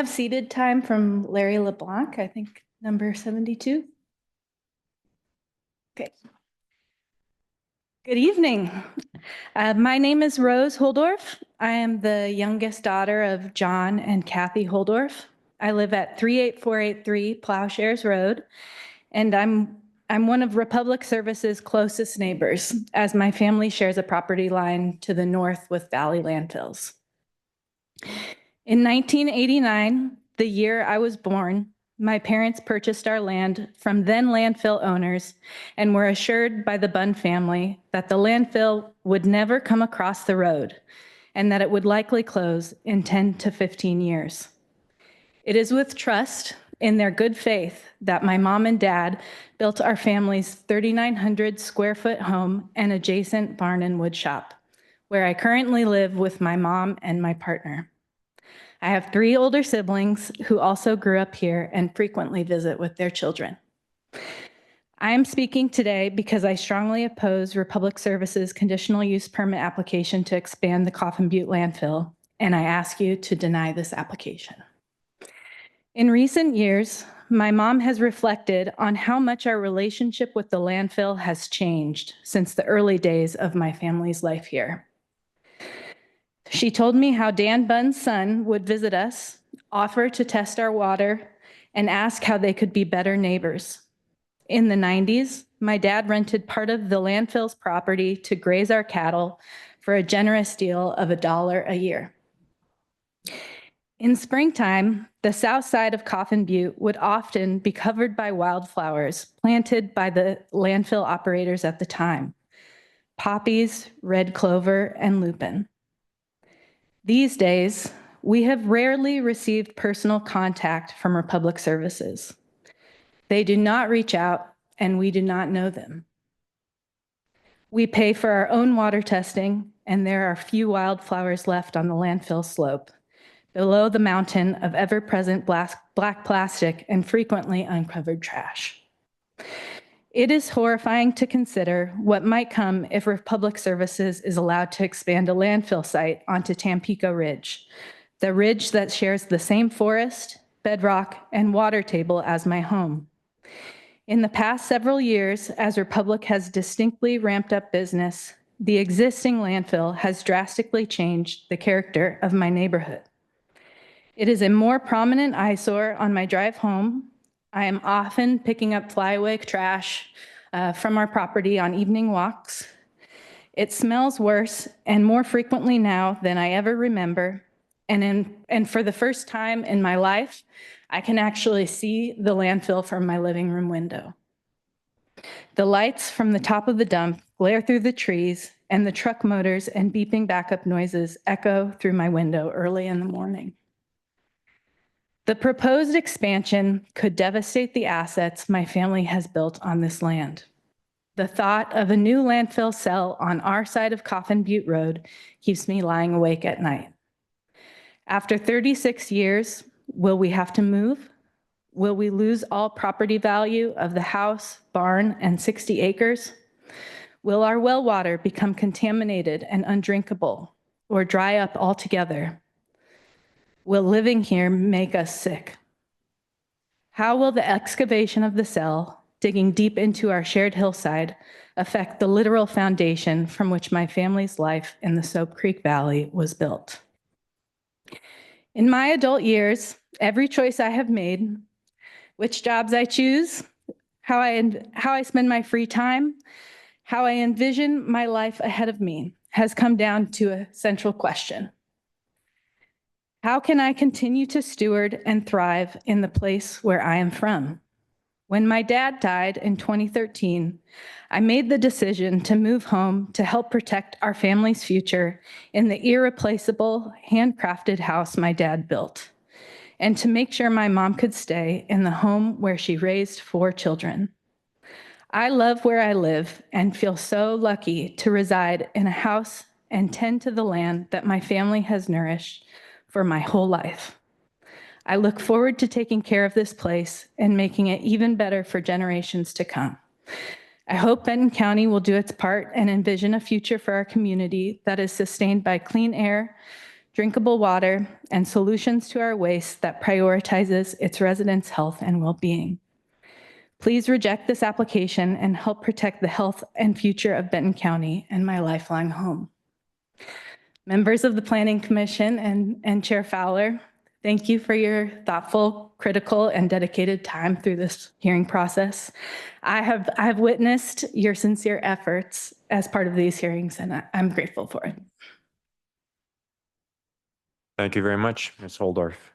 have seated time from Larry LeBlanc, I think number 72. Okay. Good evening. My name is Rose Holdorf. I am the youngest daughter of John and Kathy Holdorf. I live at 38483 Plowshares Road, and I'm one of Republic Services' closest neighbors, as my family shares a property line to the north with Valley Landfills. In 1989, the year I was born, my parents purchased our land from then landfill owners and were assured by the Bunn family that the landfill would never come across the road and that it would likely close in 10 to 15 years. It is with trust in their good faith that my mom and dad built our family's 3,900 square foot home and adjacent barn and wood shop, where I currently live with my mom and my partner. I have 3 older siblings who also grew up here and frequently visit with their children. I am speaking today because I strongly oppose Republic Services' conditional use permit application to expand the Coffin Butte Landfill, and I ask you to deny this application. In recent years, my mom has reflected on how much our relationship with the landfill has changed since the early days of my family's life here. She told me how Dan Bunn's son would visit us, offer to test our water, and ask how they could be better neighbors. In the 90s, my dad rented part of the landfill's property to graze our cattle for a generous deal of $1 a year. In springtime, the south side of Coffin Butte would often be covered by wildflowers planted by the landfill operators at the time: poppies, red clover, and lupin. These days, we have rarely received personal contact from Republic Services. They do not reach out, and we do not know them. We pay for our own water testing, and there are few wildflowers left on the landfill slope, below the mountain of ever-present black plastic and frequently uncovered trash. It is horrifying to consider what might come if Republic Services is allowed to expand a landfill site onto Tampico Ridge, the ridge that shares the same forest, bedrock, and water table as my home. In the past several years, as Republic has distinctly ramped up business, the existing landfill has drastically changed the character of my neighborhood. It is a more prominent eyesore on my drive home. I am often picking up flyaway trash from our property on evening walks. It smells worse and more frequently now than I ever remember. And for the first time in my life, I can actually see the landfill from my living room window. The lights from the top of the dump glare through the trees, and the truck motors and beeping backup noises echo through my window early in the morning. The proposed expansion could devastate the assets my family has built on this land. The thought of a new landfill cell on our side of Coffin Butte Road keeps me lying awake at night. After 36 years, will we have to move? Will we lose all property value of the house, barn, and 60 acres? Will our well water become contaminated and undrinkable or dry up altogether? Will living here make us sick? How will the excavation of the cell, digging deep into our shared hillside, affect the literal foundation from which my family's life in the Soap Creek Valley was built? In my adult years, every choice I have made, which jobs I choose, how I spend my free time, how I envision my life ahead of me, has come down to a central question. How can I continue to steward and thrive in the place where I am from? When my dad died in 2013, I made the decision to move home to help protect our family's future in the irreplaceable, handcrafted house my dad built, and to make sure my mom could stay in the home where she raised 4 children. I love where I live and feel so lucky to reside in a house and tend to the land that my family has nourished for my whole life. I look forward to taking care of this place and making it even better for generations to come. I hope Benton County will do its part and envision a future for our community that is sustained by clean air, drinkable water, and solutions to our waste that prioritizes its residents' health and well-being. Please reject this application and help protect the health and future of Benton County and my lifelong home. Members of the Planning Commission and Chair Fowler, thank you for your thoughtful, critical, and dedicated time through this hearing process. I have witnessed your sincere efforts as part of these hearings, and I'm grateful for it. Thank you very much, Ms. Holdorf.